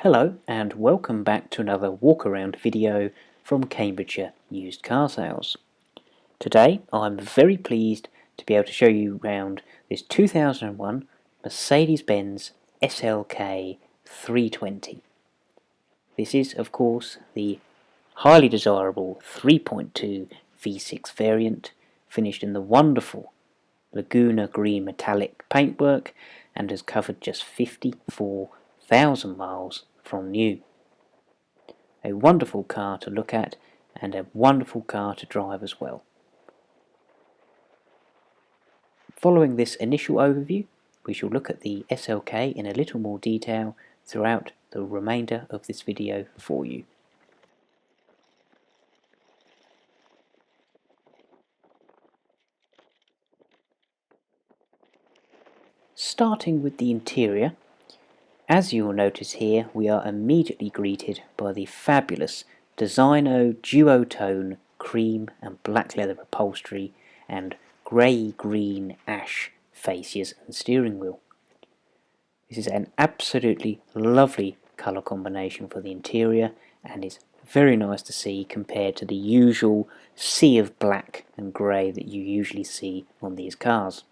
Hello and welcome back to another walk around video from Cambridgeshire Used Car Sales. Today I'm very pleased to be able to show you around this 2001 Mercedes-Benz SLK 320. This is of course the highly desirable 3.2 V6 variant finished in the wonderful Laguna green metallic paintwork and has covered just 54,000 miles from new. A wonderful car to look at and a wonderful car to drive as well. Following this initial overview, we shall look at the SLK in a little more detail throughout the remainder of this video for you. Starting with the interior, as you will notice here, we are immediately greeted by the fabulous Designo duotone cream and black leather upholstery and grey-green ash fascias and steering wheel. This is an absolutely lovely colour combination for the interior and is very nice to see compared to the usual sea of black and grey that you usually see on these cars.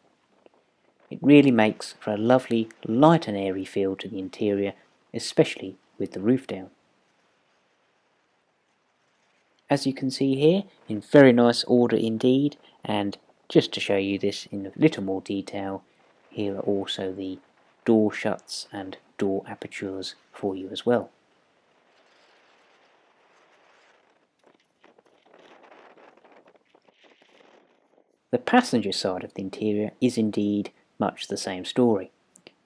It really makes for a lovely light and airy feel to the interior, especially with the roof down. As you can see here, in very nice order indeed, and just to show you this in a little more detail, here are also the door shuts and door apertures for you as well. The passenger side of the interior is indeed much the same story,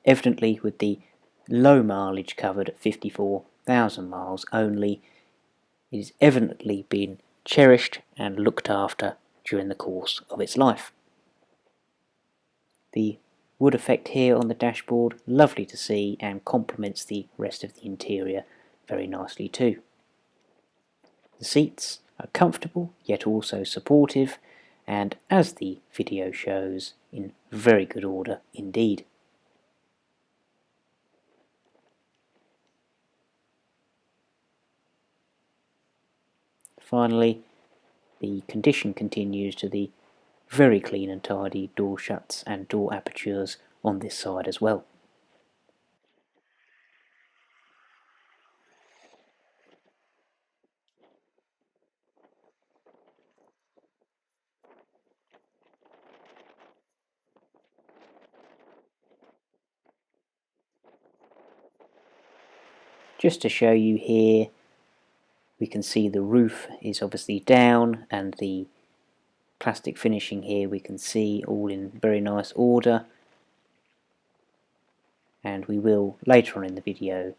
evidently with the low mileage covered at 54,000 miles only. It has evidently been cherished and looked after during the course of its life. The wood effect here on the dashboard, lovely to see and complements the rest of the interior very nicely too. The seats are comfortable yet also supportive, and as the video shows, in very good order indeed. Finally, the condition continues to the very clean and tidy door shuts and door apertures on this side as well. Just to show you here, we can see the roof is obviously down and the plastic finishing here we can see all in very nice order, and we will later on in the video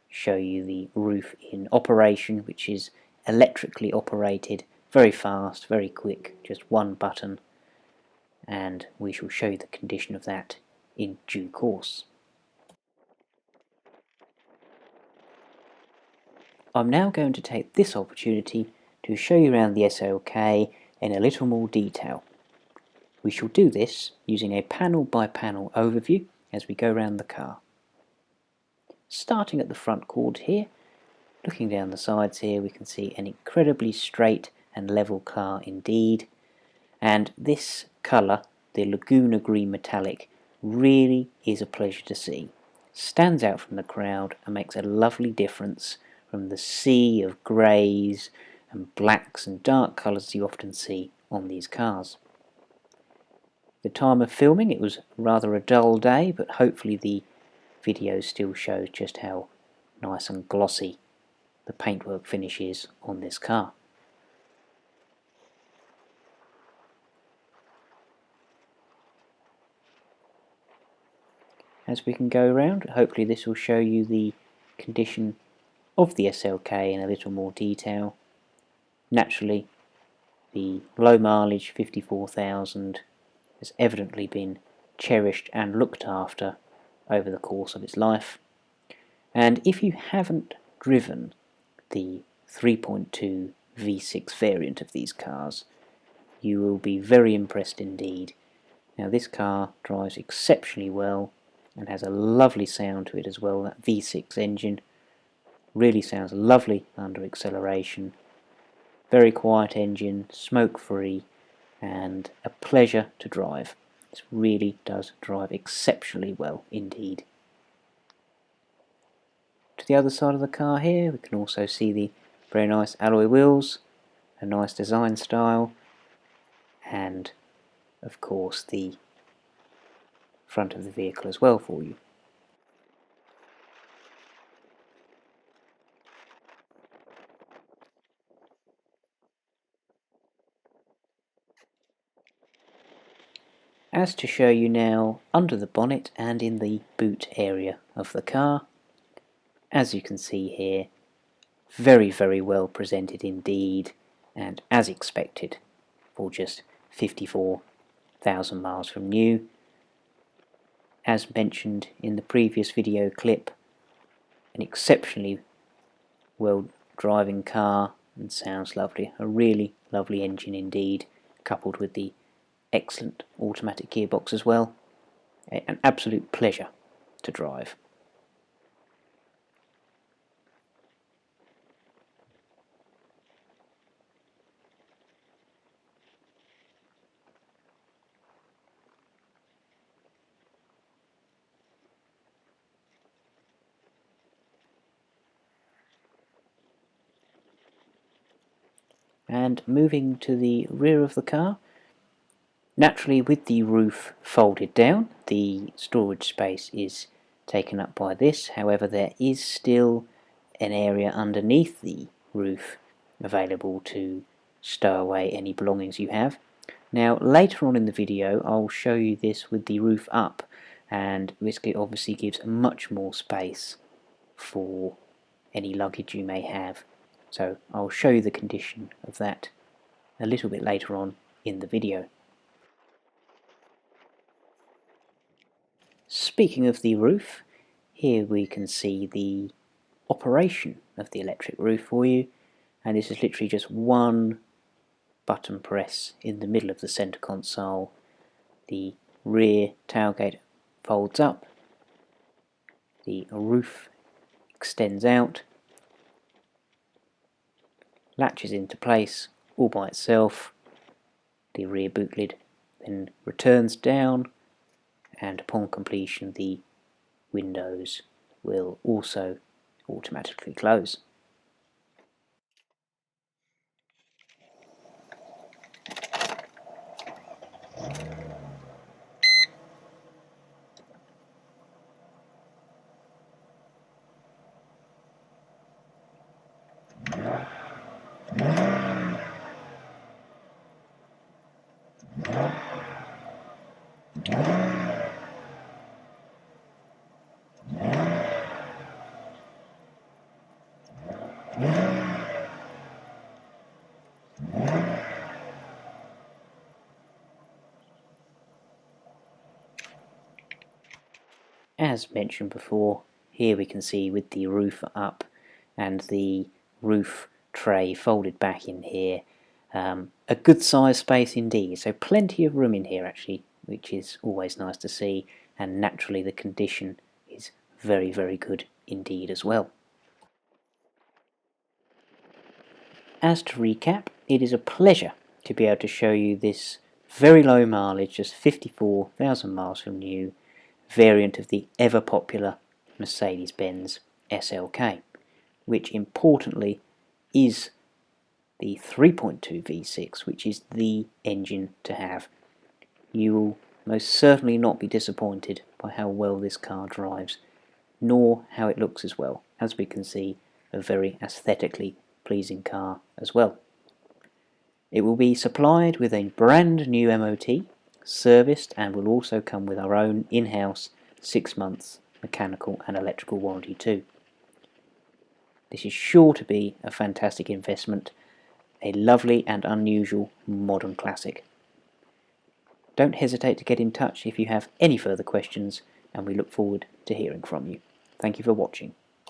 show you the roof in operation, which is electrically operated, very fast, very quick, just one button, and we shall show you the condition of that in due course. I'm now going to take this opportunity to show you around the SLK in a little more detail. We shall do this using a panel by panel overview as we go around the car. Starting at the front cord here, looking down the sides here, we can see an incredibly straight and level car indeed, and this colour, the Laguna green metallic, really is a pleasure to see. Stands out from the crowd and makes a lovely difference from the sea of greys and blacks and dark colours you often see on these cars. The time of filming, it was rather a dull day, but hopefully the video still shows just how nice and glossy the paintwork finish is on this car. As we can go around, hopefully this will show you the condition of the SLK in a little more detail. Naturally, the low mileage 54,000 has evidently been cherished and looked after over the course of its life, and if you haven't driven the 3.2 V6 variant of these cars, you will be very impressed indeed. Now this car drives exceptionally well and has a lovely sound to it as well, that V6 engine Really sounds lovely under acceleration. Very quiet engine, smoke free, and a pleasure to drive. This really does drive exceptionally well indeed. To the other side of the car here we can also see the very nice alloy wheels, a nice design style, and of course the front of the vehicle as well for you. As to show you now under the bonnet and in the boot area of the car, as you can see here, very well presented indeed, and as expected for just 54,000 miles from new. As mentioned in the previous video clip, an exceptionally well driving car and sounds lovely. A really lovely engine indeed, coupled with the excellent automatic gearbox as well. An absolute pleasure to drive. And moving to the rear of the car, naturally with the roof folded down, the storage space is taken up by this. However, there is still an area underneath the roof available to stow away any belongings you have. Now later on in the video I'll show you this with the roof up, and this obviously gives much more space for any luggage you may have. So I'll show you the condition of that a little bit later on in the video. Speaking of the roof, here we can see the operation of the electric roof for you, and this is literally just one button press in the middle of the center console. The rear tailgate folds up, the roof extends out, latches into place all by itself, the rear boot lid then returns down, and upon completion the windows will also automatically close. As mentioned before, here we can see with the roof up and the roof tray folded back in here, a good size space indeed, so plenty of room in here actually, which is always nice to see, and naturally the condition is very good indeed as well. As to recap, it is a pleasure to be able to show you this very low mileage, just 54,000 miles from new, variant of the ever popular Mercedes-Benz SLK, which importantly is the 3.2 V6, which is the engine to have. You will most certainly not be disappointed by how well this car drives, nor how it looks as well. As we can see, a very aesthetically pleasing car as well. It will be supplied with a brand new MOT, serviced, and will also come with our own in-house 6 months mechanical and electrical warranty too. This is sure to be a fantastic investment, a lovely and unusual modern classic. Don't hesitate to get in touch if you have any further questions, and we look forward to hearing from you. Thank you for watching.